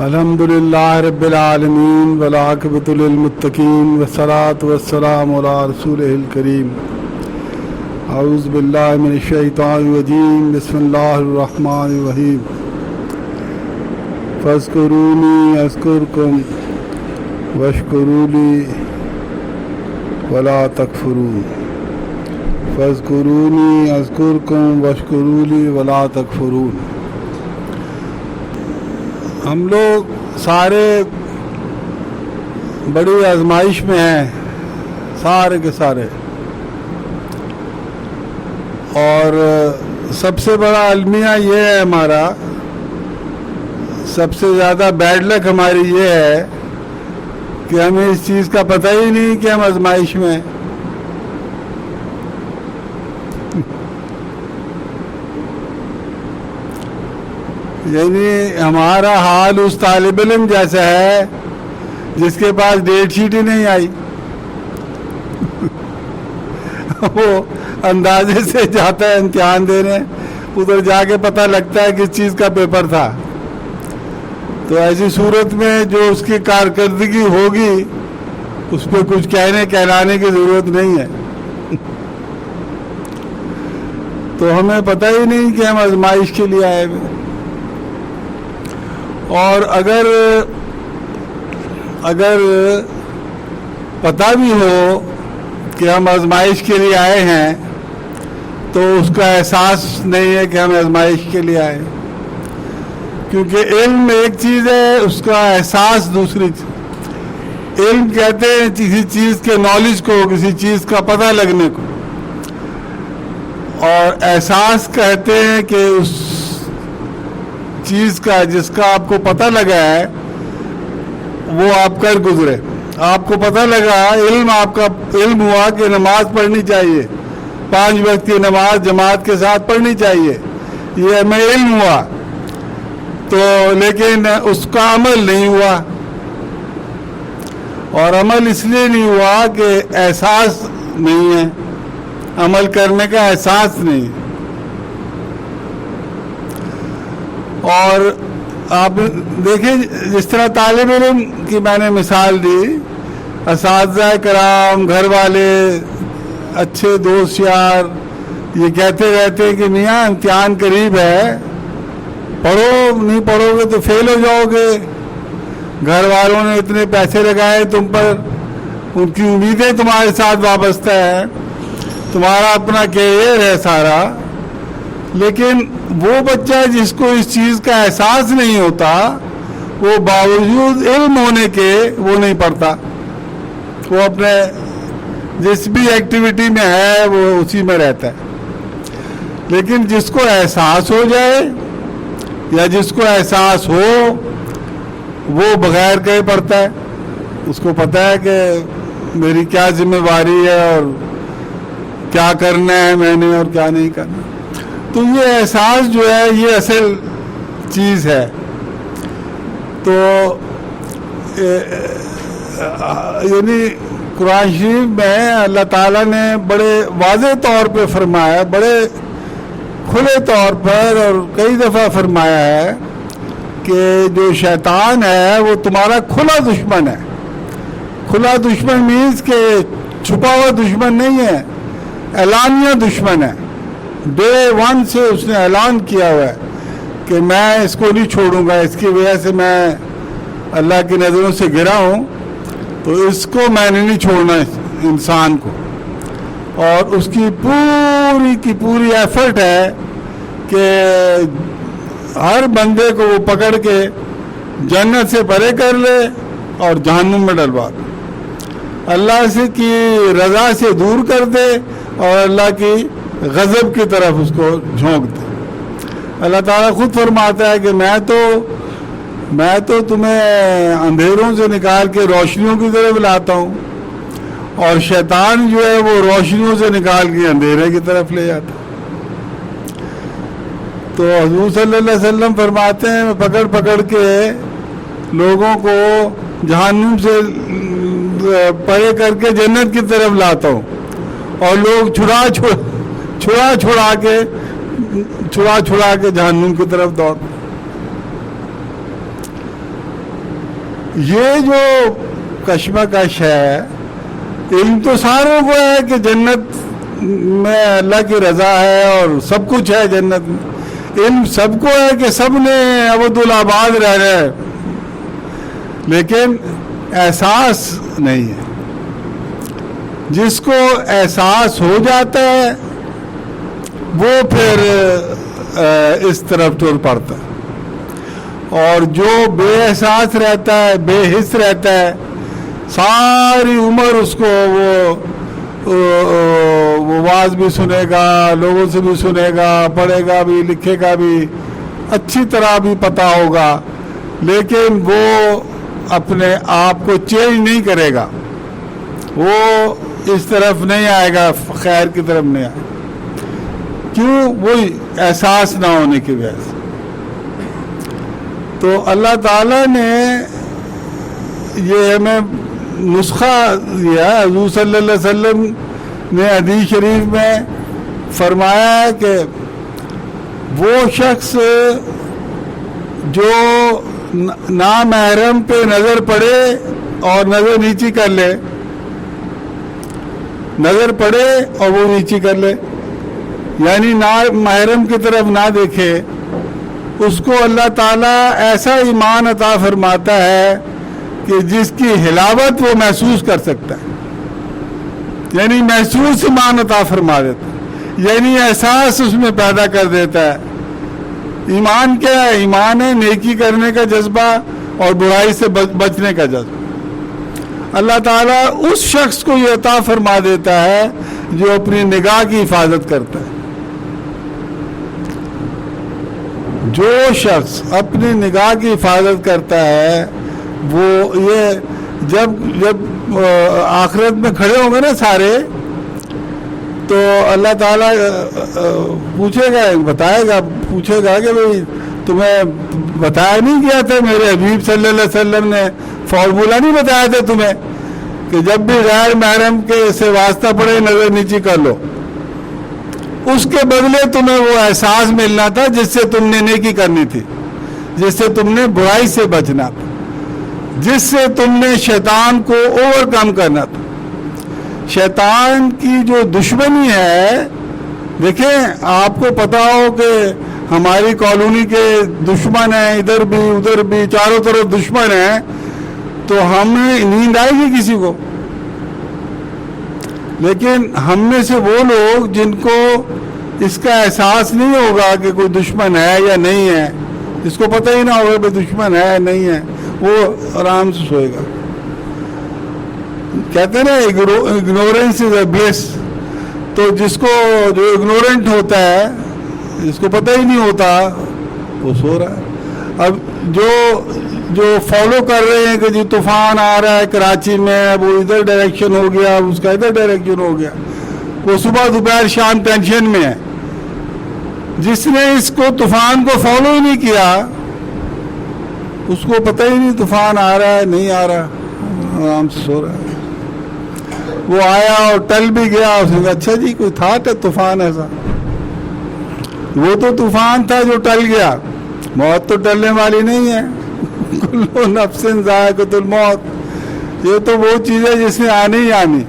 الحمدللہ رب العالمین والعاقبۃ للمتقین والصلاۃ والسلام علی رسولہ الکریم اعوذ باللہ من الشیطان الرجیم بسم اللہ الرحمن الرحیم فاذکرونی اذکرکم واشکروا لی ولا تکفرون فاذکرونی اذکرکم واشکروا لی ولا تکفرون۔ ہم لوگ سارے بڑی آزمائش میں ہیں، سارے کے سارے، اور سب سے بڑا المیہ یہ ہے ہمارا، سب سے زیادہ بیڈ لک ہماری یہ ہے کہ ہمیں اس چیز کا پتہ ہی نہیں کہ ہم آزمائش میں ہیں۔ یعنی ہمارا حال اس طالب علم جیسا ہے جس کے پاس ڈیٹ شیٹ ہی نہیں آئی، وہ اندازے سے جاتا ہے امتحان دینے، ادھر جا کے پتہ لگتا ہے کس چیز کا پیپر تھا۔ تو ایسی صورت میں جو اس کی کارکردگی ہوگی اس پہ کچھ کہلانے کی ضرورت نہیں ہے۔ تو ہمیں پتہ ہی نہیں کہ ہم آزمائش کے لیے آئے ہوئے، اور اگر پتہ بھی ہو کہ ہم آزمائش کے لیے آئے ہیں تو اس کا احساس نہیں ہے کہ ہم آزمائش کے لیے آئے، کیونکہ علم ایک چیز ہے، اس کا احساس دوسری چیز۔ علم کہتے ہیں کسی چیز کے نالج کو، کسی چیز کا پتہ لگنے کو، اور احساس کہتے ہیں کہ اس چیز کا جس کا آپ کو پتہ لگا ہے وہ آپ کر گزرے۔ آپ کو پتہ لگا، آپ کا علم ہوا کہ نماز پڑھنی چاہیے، 5 وقت کی نماز جماعت کے ساتھ پڑھنی چاہیے، یہ ہمیں علم ہوا، تو لیکن اس کا عمل نہیں ہوا، اور عمل اس لیے نہیں ہوا کہ احساس نہیں ہے، عمل کرنے کا احساس نہیں۔ اور آپ دیکھیں جس طرح طالب علم کی میں نے مثال دی، اساتذہ کرام، گھر والے، اچھے دوست یار یہ کہتے رہتے کہ میاں امتحان قریب ہے، پڑھو، نہیں پڑھو گے تو فیل ہو جاؤ گے، گھر والوں نے اتنے پیسے لگائے تم پر، ان کی امیدیں تمہارے ساتھ وابستہ ہیں، تمہارا اپنا کیریئر ہے سارا، لیکن وہ بچہ جس کو اس چیز کا احساس نہیں ہوتا، وہ باوجود علم ہونے کے وہ نہیں پڑھتا، وہ اپنے جس بھی ایکٹیویٹی میں ہے وہ اسی میں رہتا ہے۔ لیکن جس کو احساس ہو جائے یا جس کو احساس ہو وہ بغیر کہے پڑھتا ہے، اس کو پتہ ہے کہ میری کیا ذمہ داری ہے اور کیا کرنا ہے میں نے اور کیا نہیں کرنا۔ تو یہ احساس جو ہے یہ اصل چیز ہے۔ تو یعنی قرآن شریف میں اللہ تعالیٰ نے بڑے واضح طور پہ فرمایا، بڑے کھلے طور پر اور کئی دفعہ فرمایا ہے کہ جو شیطان ہے وہ تمہارا کھلا دشمن ہے۔ کھلا دشمن مینس کہ چھپا ہوا دشمن نہیں ہے، اعلانیہ دشمن ہے۔ ڈے 1 سے اس نے اعلان کیا ہوا ہے کہ میں اس کو نہیں چھوڑوں گا، اس کی وجہ سے میں اللہ کی نظروں سے گرا ہوں، تو اس کو میں نے نہیں چھوڑنا انسان کو۔ اور اس کی پوری ایفرٹ ہے کہ ہر بندے کو وہ پکڑ کے جنت سے پرے کر لے اور جہنم میں ڈلوا دے، اللہ سے کی رضا سے دور کر دے اور اللہ کی غضب کی طرف اس کو جھونک دے۔ اللہ تعالیٰ خود فرماتا ہے کہ میں تو تمہیں اندھیروں سے نکال کے روشنیوں کی طرف لاتا ہوں، اور شیطان جو ہے وہ روشنیوں سے نکال کے اندھیرے کی طرف لے جاتا ہے۔ تو حضور صلی اللہ علیہ وسلم فرماتے ہیں میں پکڑ کے لوگوں کو جہنم سے پرے کر کے جنت کی طرف لاتا ہوں، اور لوگ چھڑا کے جہنم کی طرف دوڑ۔ یہ جو کشمکش ہے ان تو ساروں کو ہے کہ جنت میں اللہ کی رضا ہے اور سب کچھ ہے جنت میں، ان سب کو ہے کہ سب نے ابد الآباد رہنا ہے، لیکن احساس نہیں ہے۔ جس کو احساس ہو جاتا ہے وہ پھر اس طرف ٹر پڑتا ہے، اور جو بے احساس رہتا ہے، بے حس رہتا ہے، ساری عمر اس کو وہ واز بھی سنے گا، لوگوں سے بھی سنے گا، پڑھے گا بھی، لکھے گا بھی، اچھی طرح بھی پتہ ہوگا، لیکن وہ اپنے آپ کو چینج نہیں کرے گا، وہ اس طرف نہیں آئے گا، خیر کی طرف نہیں آئے گا۔ کیوں؟ وہی احساس نہ ہونے کی وجہ سے۔ تو اللہ تعالیٰ نے یہ ہمیں نسخہ دیا، حضور صلی اللہ علیہ وسلم نے حدیث شریف میں فرمایا ہے کہ وہ شخص جو نامحرم پہ نظر پڑے اور نظر نیچی کر لے، نظر پڑے اور وہ نیچی کر لے، یعنی نامحرم کی طرف نہ دیکھے، اس کو اللہ تعالیٰ ایسا ایمان عطا فرماتا ہے کہ جس کی حلاوت وہ محسوس کر سکتا ہے، یعنی محسوس ایمان عطا فرما دیتا ہے، یعنی احساس اس میں پیدا کر دیتا ہے۔ ایمان کیا ہے؟ ایمان ہے نیکی کرنے کا جذبہ اور برائی سے بچنے کا جذبہ۔ اللہ تعالیٰ اس شخص کو یہ عطا فرما دیتا ہے جو اپنی نگاہ کی حفاظت کرتا ہے۔ جو شخص اپنی نگاہ کی حفاظت کرتا ہے وہ یہ جب آخرت میں کھڑے ہوں گے نا سارے، تو اللہ تعالیٰ پوچھے گا، بتائے گا، پوچھے گا کہ بھئی تمہیں بتایا نہیں کیا تھا، میرے حبیب صلی اللہ علیہ وسلم نے فارمولہ نہیں بتایا تھا تمہیں کہ جب بھی غیر محرم کے سے واسطہ پڑے نظر نیچی کر لو؟ اس کے بدلے تمہیں وہ احساس ملنا تھا جس سے تم نے نیکی کرنی تھی، جس سے تم نے برائی سے بچنا تھا، جس سے تم نے شیطان کو اوور کم کرنا تھا۔ شیطان کی جو دشمنی ہے، دیکھیں آپ کو پتا ہو کہ ہماری کالونی کے دشمن ہیں، ادھر بھی ادھر بھی چاروں طرف دشمن ہیں، تو ہمیں نیند آئے گی کسی کو؟ لیکن ہم میں سے وہ لوگ جن کو اس کا احساس نہیں ہوگا کہ کوئی دشمن ہے یا نہیں ہے، جس کو پتہ ہی نہ ہوگا کہ دشمن ہے نہیں ہے، وہ آرام سے سوئے گا۔ کہتے ہیں نا اگنورینس از اے بلیس، تو جس کو جو اگنورنٹ ہوتا ہے، جس کو پتہ ہی نہیں ہوتا، وہ سو رہا ہے۔ اب جو فالو کر رہے ہیں کہ جی طوفان آ رہا ہے کراچی میں، وہ ادھر ڈائریکشن ہو گیا، اس کا ادھر ڈائریکشن ہو گیا، وہ صبح دوپہر شام ٹینشن میں ہے۔ جس نے اس کو طوفان کو فالو ہی نہیں کیا، اس کو پتہ ہی نہیں طوفان آ رہا ہے نہیں آ رہا، آرام سے سو رہا ہے۔ وہ آیا اور ٹل بھی گیا، اس نے کہا اچھا جی کوئی تھا طوفان ایسا؟ وہ تو طوفان تھا جو ٹل گیا، موت تو ٹلنے والی نہیں ہے۔ کل نفس ذائقۃ الموت، یہ تو وہ چیز ہے جس نے آنی ہی آنی۔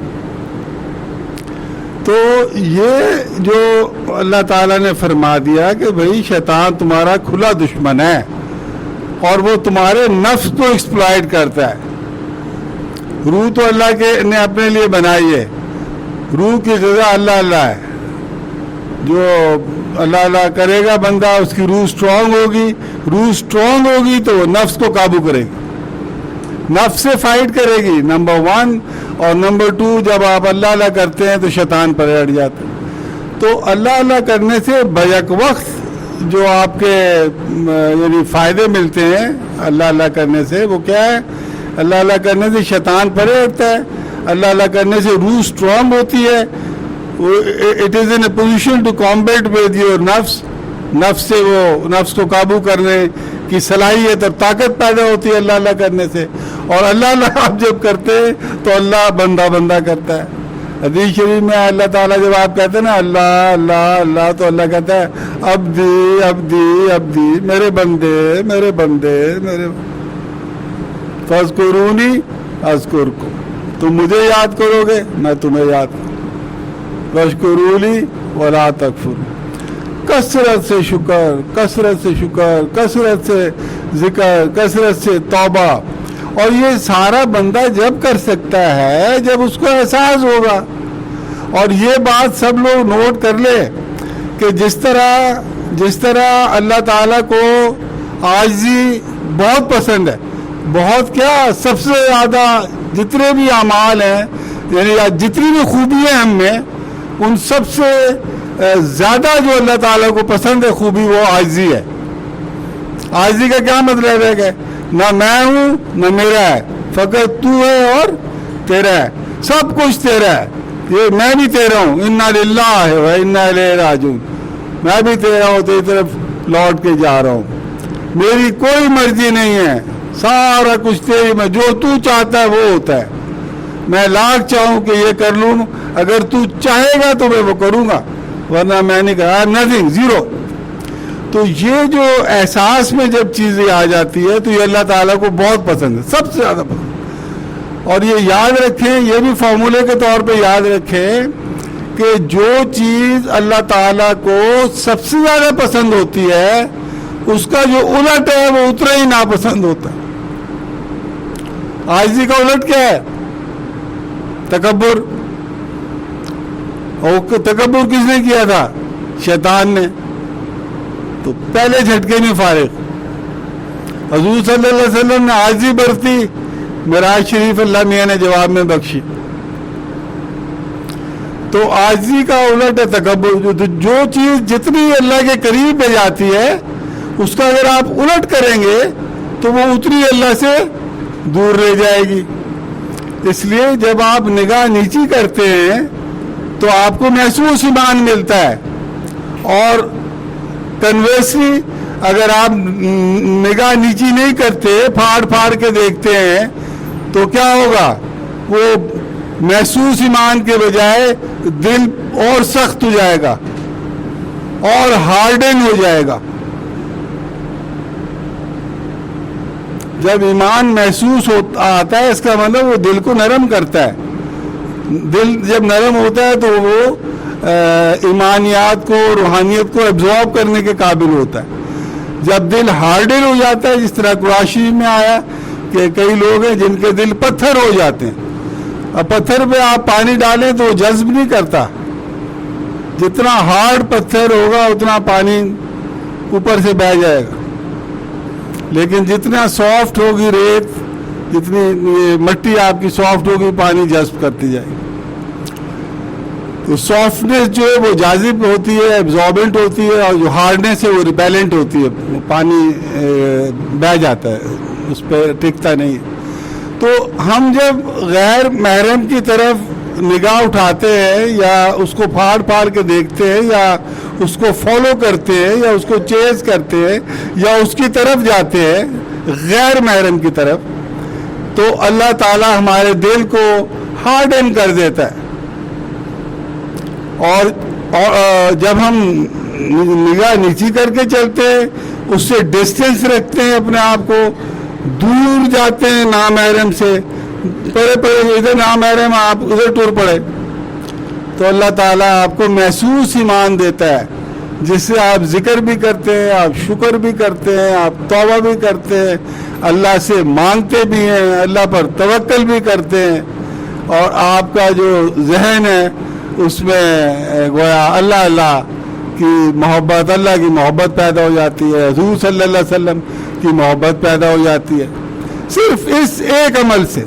تو یہ جو اللہ تعالیٰ نے فرما دیا کہ بھئی شیطان تمہارا کھلا دشمن ہے اور وہ تمہارے نفس کو ایکسپلائٹ کرتا ہے۔ روح تو اللہ کے نے اپنے لیے بنائی ہے، روح کی غذا اللہ اللہ ہے، جو اللہ اللہ کرے گا بندہ اس کی روح سٹرونگ ہوگی، روح سٹرونگ ہوگی تو وہ نفس کو قابو کرے گی، نفس سے فائٹ کرے گی، نمبر 1، اور نمبر 2 جب آپ اللہ اللہ کرتے ہیں تو شیطان پر ہٹ جاتا ہے۔ تو اللہ اللہ کرنے سے بیک وقت جو آپ کے یعنی فائدے ملتے ہیں اللہ اللہ کرنے سے، وہ کیا ہے؟ اللہ اللہ کرنے سے شیطان پرے ہٹتا ہے، اللہ اللہ کرنے سے روح سٹرونگ ہوتی ہے، it is in a position to combat with your نفس، نفس سے وہ نفس کو قابو کرنے کی صلاحیت اور طاقت پیدا ہوتی ہے اللہ اللہ کرنے سے۔ اور اللہ اللہ آپ جب کرتے ہیں تو اللہ بندہ بندہ کرتا ہے۔ حدیث شریف میں اللہ تعالیٰ جب آپ کہتے ہیں نا اللہ اللہ اللہ، تو اللہ کہتا ہے عبدی عبدی عبدی، میرے بندے میرے بندے میرے۔ فاذکرونی اذکرکم، تم مجھے یاد کرو گے میں تمہیں یاد کروں، واشکروا لی ولا تکفروا، کثرت سے شکر، کثرت سے شکر، کثرت سے ذکر، کثرت سے توبہ. اور یہ سارا بندہ جب کر سکتا ہے جب اس کو احساس ہوگا. اور یہ بات سب لوگ نوٹ کر لے کہ جس طرح اللہ تعالیٰ کو عاجزی بہت پسند ہے، بہت کیا، سب سے زیادہ جتنے بھی اعمال ہیں، یعنی جتنی بھی خوبی ہیں ہم میں، ان سب سے زیادہ جو اللہ تعالیٰ کو پسند ہے خوبی وہ عاجزی ہے. عاجزی کا کیا مطلب ہے کہ نہ میں ہوں نہ میرا ہے، فقط تو ہے اور تیرا ہے، سب کچھ تیرا ہے، یہ میں بھی تیرا ہوں، انا للہ و انا الیہ راجعون، میں بھی تیرا ہوں، تیری طرف لوٹ کے جا رہا ہوں، میری کوئی مرضی نہیں ہے، سارا کچھ تیری میں، جو تو چاہتا ہے وہ ہوتا ہے. میں لاکھ چاہوں کہ یہ کر لوں، اگر تو چاہے گا تو میں وہ کروں گا، ورنہ میں نہیں کہا نتھنگ، زیرو. تو یہ جو احساس میں جب چیزیں آ جاتی ہے تو یہ اللہ تعالیٰ کو بہت پسند ہے، سب سے زیادہ پسند. اور یہ یاد رکھیں، یہ بھی فارمولے کے طور پہ یاد رکھیں کہ جو چیز اللہ تعالیٰ کو سب سے زیادہ پسند ہوتی ہے اس کا جو الٹ ہے وہ اتنا ہی ناپسند ہوتا ہے. عاجزی کا الٹ کیا ہے؟ تکبر. اور تکبر کس نے کیا تھا؟ شیطان نے. تو پہلے جھٹکے نہیں فارغ. حضور صلی اللہ علیہ وسلم نے عاجزی برتی، معراج شریف اللہ میاں نے جواب میں بخشی. تو عاجزی کا الٹ ہے تکبر. جو چیز جتنی اللہ کے قریب پہ جاتی ہے اس کا اگر آپ الٹ کریں گے تو وہ اتنی اللہ سے دور رہ جائے گی. اس لیے جب آپ نگاہ نیچی کرتے ہیں تو آپ کو محسوس ایمان ملتا ہے، اور کنویسلی اگر آپ نگاہ نیچی نہیں کرتے، پھاڑ پھاڑ کے دیکھتے ہیں تو کیا ہوگا؟ وہ محسوس ایمان کے بجائے دل اور سخت ہو جائے گا اور ہارڈن ہو جائے گا. جب ایمان محسوس آتا ہے اس کا مطلب وہ دل کو نرم کرتا ہے. دل جب نرم ہوتا ہے تو وہ ایمانیات کو، روحانیت کو ایبزارب کرنے کے قابل ہوتا ہے. جب دل ہارڈن ہو جاتا ہے، جس طرح قرآن شریف میں آیا کہ کئی لوگ ہیں جن کے دل پتھر ہو جاتے ہیں، اب پتھر پہ آپ پانی ڈالیں تو وہ جذب نہیں کرتا. جتنا ہارڈ پتھر ہوگا اتنا پانی اوپر سے بہہ جائے گا، لیکن جتنا سافٹ ہوگی ریت، جتنی مٹی آپ کی سافٹ ہوگی پانی جذب کرتی جائے گی. تو سافٹنس جو ہے وہ جاذب ہوتی ہے، ایبزاربنٹ ہوتی ہے، اور جو ہارڈنس ہے وہ ریپیلنٹ ہوتی ہے، پانی بہہ جاتا ہے، اس پہ ٹکتا نہیں. تو ہم جب غیر محرم کی طرف نگاہ اٹھاتے ہیں یا اس کو پھاڑ پھاڑ کے دیکھتے ہیں یا اس کو فالو کرتے ہیں یا اس کو چیز کرتے ہیں یا اس کی طرف جاتے ہیں غیر محرم کی طرف، تو اللہ تعالی ہمارے دل کو ہارڈن کر دیتا ہے. اور جب ہم نگاہ نیچی کر کے چلتے ہیں، اس سے ڈسٹینس رکھتے ہیں، اپنے آپ کو دور جاتے ہیں نامحرم سے، پڑے ادھر نامحرم آپ ادھر ٹور پڑے، تو اللہ تعالیٰ آپ کو محسوس ایمان دیتا ہے، جس سے آپ ذکر بھی کرتے ہیں، آپ شکر بھی کرتے ہیں، آپ توبہ بھی کرتے ہیں، اللہ سے مانگتے بھی ہیں، اللہ پر توکل بھی کرتے ہیں، اور آپ کا جو ذہن ہے اس میں گویا اللہ کی محبت، اللہ کی محبت پیدا ہو جاتی ہے، حضور صلی اللہ علیہ وسلم کی محبت پیدا ہو جاتی ہے، صرف اس ایک عمل سے،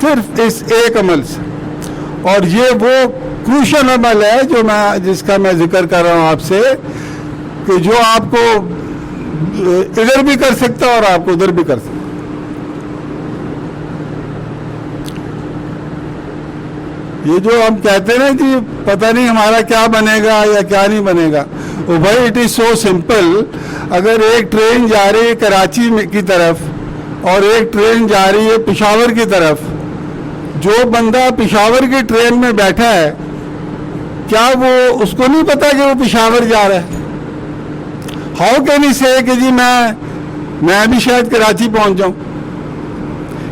صرف اس ایک عمل سے. اور یہ وہ کروشل عمل ہے جس کا میں ذکر کر رہا ہوں آپ سے، کہ جو آپ کو ادھر بھی کر سکتا ہے اور آپ کو ادھر بھی کر سکتا. یہ جو ہم کہتے ہیں کہ پتہ نہیں ہمارا کیا بنے گا یا کیا نہیں بنے گا، وہ بھائی اٹ از سو سمپل. اگر ایک ٹرین جا رہی ہے کراچی کی طرف اور ایک ٹرین جا رہی ہے پشاور کی طرف، جو بندہ پشاور کی ٹرین میں بیٹھا ہے کیا وہ اس کو نہیں پتا کہ وہ پشاور جا رہا ہے؟ ہاؤ کین ہی سے کہ جی میں میں بھی شاید کراچی پہنچ جاؤں,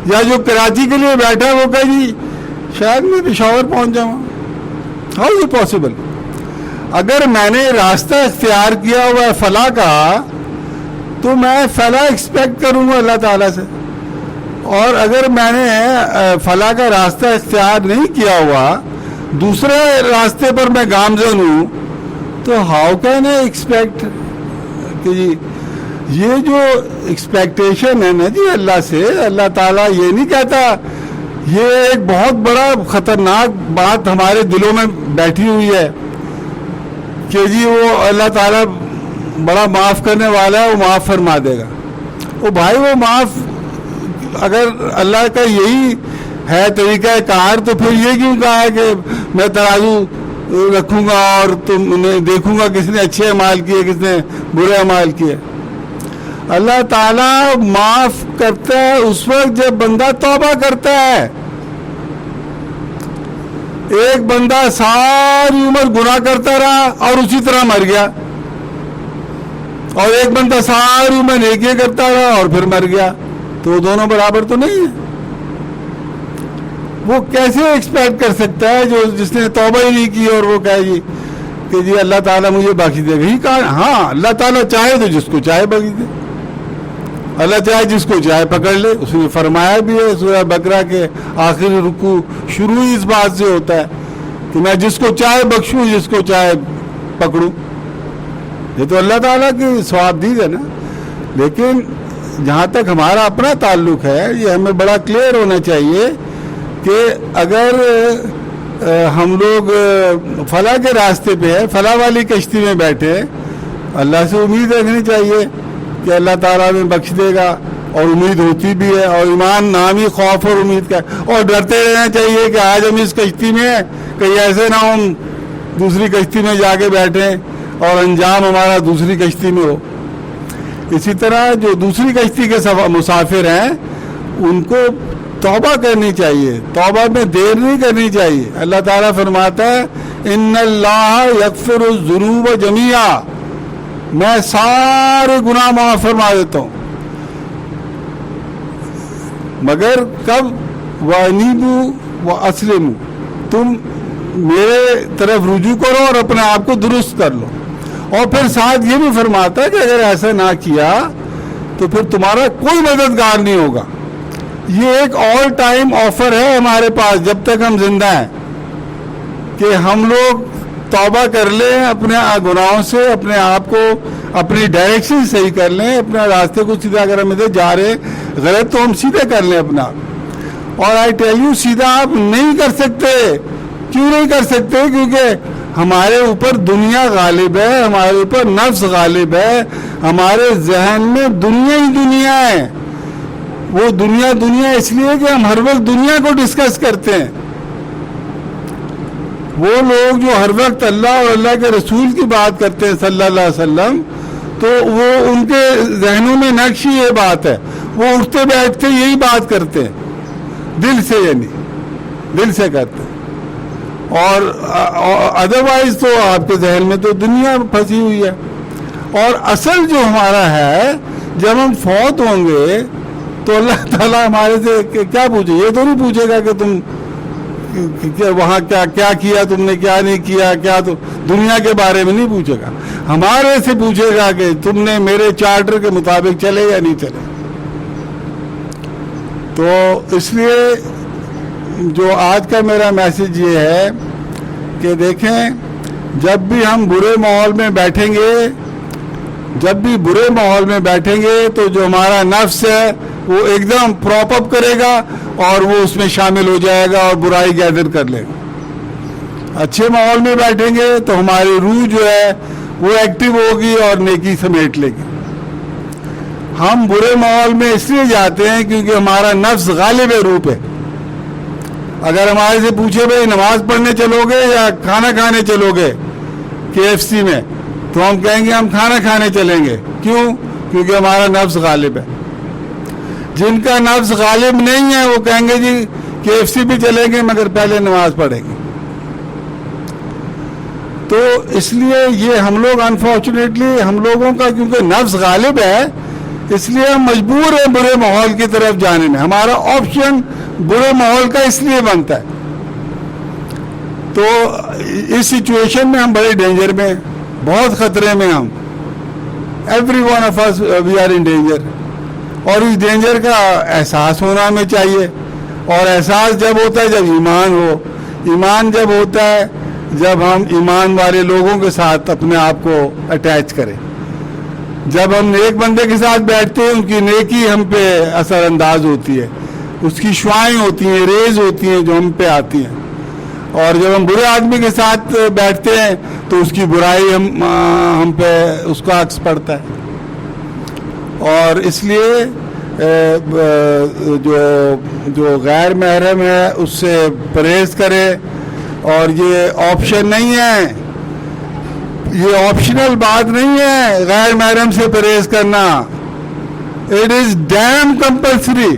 یا جو کراچی کے لیے بیٹھا ہے وہ کہے جی شاید میں پشاور پہنچ جاؤں. How is it possible? اگر میں نے راستہ اختیار کیا ہوا ہے فلاح کا تو میں فلاح ایکسپیکٹ کروں گا اللہ تعالیٰ سے, اور اگر میں نے فلاح کا راستہ اختیار نہیں کیا ہوا, دوسرے راستے پر میں گامزن ہوں, تو ہاؤ کین آئی ایکسپیکٹ کہ جی یہ جو ایکسپیکٹیشن ہے نا جی اللہ سے, اللہ تعالیٰ یہ نہیں کہتا. یہ ایک بہت بڑا خطرناک بات ہمارے دلوں میں بیٹھی ہوئی ہے کہ جی وہ اللہ تعالیٰ بڑا معاف کرنے والا ہے, وہ معاف فرما دے گا. وہ بھائی وہ معاف اگر اللہ کا یہی ہے طریقہ کار, تو پھر یہ کیوں کہا ہے کہ میں ترازو رکھوں گا اور تم دیکھوں گا کس نے اچھے اعمال کیے کس نے برے اعمال کیے. اللہ تعالیٰ معاف کرتا ہے اس وقت جب بندہ توبہ کرتا ہے. ایک بندہ ساری عمر گناہ کرتا رہا اور اسی طرح مر گیا, اور ایک بندہ ساری عمر نیکیاں کرتا رہا اور پھر مر گیا, تو وہ دونوں برابر تو نہیں ہیں. وہ کیسے ایکسپیکٹ کر سکتا ہے جس نے توبہ ہی نہیں کی اور وہ کہے جی کہ جی اللہ تعالیٰ مجھے بخش دے گا؟ ہی کہا ہاں اللہ تعالیٰ چاہے تو جس کو چاہے بخش دے, اللہ چاہے جس کو چاہے پکڑ لے. اس نے فرمایا بھی ہے سورہ بقرہ کے آخری رکوع شروع ہی اس بات سے ہوتا ہے کہ میں جس کو چاہے بخشوں جس کو چاہے پکڑوں. یہ تو اللہ تعالیٰ کی ثواب دید ہے نا. لیکن جہاں تک ہمارا اپنا تعلق ہے, یہ ہمیں بڑا کلیئر ہونا چاہیے کہ اگر ہم لوگ فلاح کے راستے پہ ہے, فلاح والی کشتی میں بیٹھے, اللہ سے امید رکھنی چاہیے کہ اللہ تعالیٰ میں بخش دے گا, اور امید ہوتی بھی ہے. اور ایمان نام ہی خوف اور امید کا, اور ڈرتے رہنا چاہیے کہ آج ہم اس کشتی میں کہیں ایسے نہ ہم دوسری کشتی میں جا کے بیٹھیں اور انجام ہمارا دوسری کشتی میں ہو. اسی طرح جو دوسری کشتی کے مسافر ہیں ان کو توبہ کرنی چاہیے, توبہ میں دیر نہیں کرنی چاہیے. اللہ تعالیٰ فرماتا ہے ان اللہ یغفر الذنوب جميعا, میں سارے گناہ معاف فرما دیتا ہوں, مگر کب؟ وَأَنِيبُوا وَأَسْلِمُوا, تم میرے طرف رجوع کرو اور اپنے آپ کو درست کر لو. اور پھر ساتھ یہ بھی فرماتا ہے کہ اگر ایسا نہ کیا تو پھر تمہارا کوئی مددگار نہیں ہوگا. یہ ایک آل ٹائم آفر ہے ہمارے پاس جب تک ہم زندہ ہیں کہ ہم لوگ توبہ کر لیں اپنے گناہوں سے, اپنے آپ کو اپنی ڈائریکشن صحیح کر لیں, اپنے راستے کو سیدھا اگر ہم ادھر جا رہے غلط تو ہم سیدھے کر لیں اپنا. اور آئی ٹیل یو سیدھا آپ نہیں کر سکتے. کیوں نہیں کر سکتے؟ کیونکہ ہمارے اوپر دنیا غالب ہے, ہمارے اوپر نفس غالب ہے, ہمارے ذہن میں دنیا ہی دنیا ہے. وہ دنیا اس لیے کہ ہم ہر وقت دنیا کو ڈسکس کرتے ہیں. وہ لوگ جو ہر وقت اللہ اور اللہ کے رسول کی بات کرتے ہیں صلی اللہ علیہ وسلم, تو وہ ان کے ذہنوں میں نقش ہی یہ بات ہے, وہ اٹھتے بیٹھتے یہی بات کرتے ہیں دل سے, یعنی دل سے کرتے ہیں. اور ادروائز تو آپ کے ذہن میں تو دنیا پھنسی ہوئی ہے. اور اصل جو ہمارا ہے, جب ہم فوت ہوں گے تو اللہ تعالیٰ ہمارے سے کیا پوچھے؟ یہ تو نہیں پوچھے گا کہ تم وہاں کیا کیا تم نے, کیا نہیں کیا, کیا تو دنیا کے بارے میں نہیں پوچھے گا. ہمارے سے پوچھے گا کہ تم نے میرے چارٹر کے مطابق چلے یا نہیں چلے. تو اس لیے جو آج کا میرا میسج یہ ہے کہ دیکھیں, جب بھی ہم برے ماحول میں بیٹھیں گے, تو جو ہمارا نفس ہے وہ ایک دم پراپ اپ کرے گا اور وہ اس میں شامل ہو جائے گا اور برائی گیدر کر لے گا. اچھے ماحول میں بیٹھیں گے تو ہماری روح جو ہے وہ ایکٹیو ہوگی اور نیکی سمیٹ لے گی. ہم برے ماحول میں اس لیے جاتے ہیں کیونکہ ہمارا نفس غالب ہے روح پہ. اگر ہمارے سے پوچھے بھائی نماز پڑھنے چلو گے یا کھانا کھانے چلو گے KFC میں, تو ہم کہیں گے ہم کھانا کھانے چلیں گے. کیوں؟ کیونکہ ہمارا نفس غالب ہے. جن کا نفس غالب نہیں ہے وہ کہیں گے جی KFC بھی چلیں گے مگر پہلے نماز پڑھیں گے. تو اس لیے یہ ہم لوگ انفارچونیٹلی ہم لوگوں کا کیونکہ نفس غالب ہے, اس لیے ہم مجبور ہیں برے ماحول کی طرف جانے میں. ہمارا آپشن برے ماحول کا اس لیے بنتا ہے. تو اس سچویشن میں ہم بڑے ڈینجر میں، بہت خطرے میں ہم. Every one of us we are in danger. اور اس ڈینجر کا احساس ہونا ہمیں چاہیے. اور احساس جب ہوتا ہے جب ایمان ہو. ایمان جب ہوتا ہے جب ہم ایمان والے لوگوں کے ساتھ اپنے آپ کو اٹیچ کریں. جب ہم نیک بندے کے ساتھ بیٹھتے ہیں ان کی نیکی ہم پہ اثر انداز ہوتی ہے، اس کی شعائیں ہوتی ہیں، ریز ہوتی ہیں جو ہم پہ آتی ہیں. اور جب ہم برے آدمی کے ساتھ بیٹھتے ہیں تو اس کی برائی ہم پہ اس کا عکس پڑتا ہے. اور اس لیے جو غیر محرم ہے اس سے پرہیز کرے. اور یہ آپشن نہیں ہے، یہ آپشنل بات نہیں ہے غیر محرم سے پرہیز کرنا. It is damn compulsory,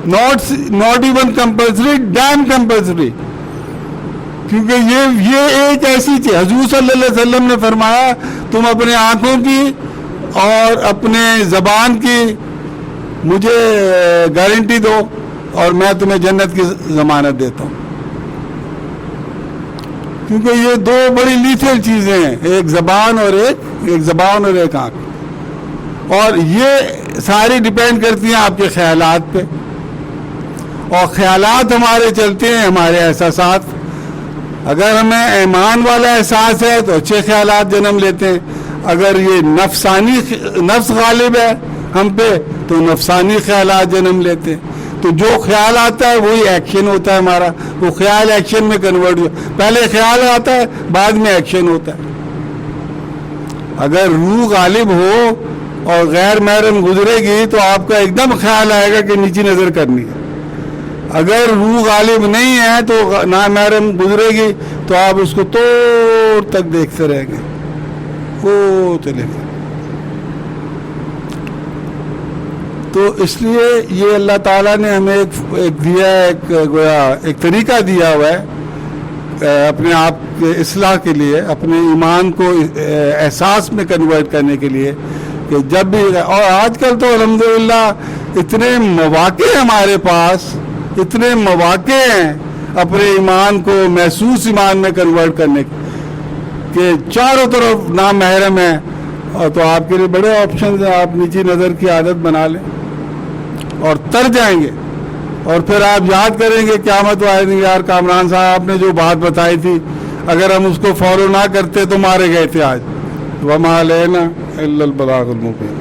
not even compulsory, damn compulsory. کیونکہ یہ ایک ایسی چیز حضور صلی اللہ علیہ وسلم نے فرمایا تم اپنے آنکھوں کی اور اپنے زبان کی مجھے گارنٹی دو اور میں تمہیں جنت کی ضمانت دیتا ہوں. کیونکہ یہ دو بڑی لیتھل چیزیں ہیں، ایک زبان اور ایک آنکھ. اور یہ ساری ڈیپینڈ کرتی ہیں آپ کے خیالات پہ. اور خیالات ہمارے چلتے ہیں ہمارے احساسات. اگر ہمیں ایمان والا احساس ہے تو اچھے خیالات جنم لیتے ہیں. اگر یہ نفس غالب ہے ہم پہ تو نفسانی خیالات جنم لیتے ہیں. تو جو خیال آتا ہے وہی ایکشن ہوتا ہے ہمارا. وہ خیال ایکشن میں کنورٹ ہوا. پہلے خیال آتا ہے بعد میں ایکشن ہوتا ہے. اگر روح غالب ہو اور غیر محرم گزرے گی تو آپ کا ایک دم خیال آئے گا کہ نیچی نظر کرنی ہے. اگر روح غالب نہیں ہے تو نامحرم گزرے گی تو آپ اس کو توڑ تک دیکھتے رہیں گے، وہ چلے گا. تو اس لیے یہ اللہ تعالیٰ نے ہمیں ایک دیا ہے، ایک طریقہ دیا ہوا ہے اپنے آپ کے اصلاح کے لیے، اپنے ایمان کو احساس میں کنورٹ کرنے کے لیے. کہ جب بھی، اور آج کل تو الحمدللہ اتنے مواقع ہمارے پاس، اتنے مواقع ہیں اپنے ایمان کو محسوس ایمان میں کنورٹ کرنے کے کہ چاروں طرف نامحرم ہیں. اور تو آپ کے لیے بڑے آپشنز ہیں. آپ نیچی نظر کی عادت بنا لیں اور تر جائیں گے. اور پھر آپ یاد کریں گے قیامت والے یار کامران صاحب آپ نے جو بات بتائی تھی اگر ہم اس کو فالو نہ کرتے تو مارے گئے تھے آج. وما علینا الا البلاغ المبین.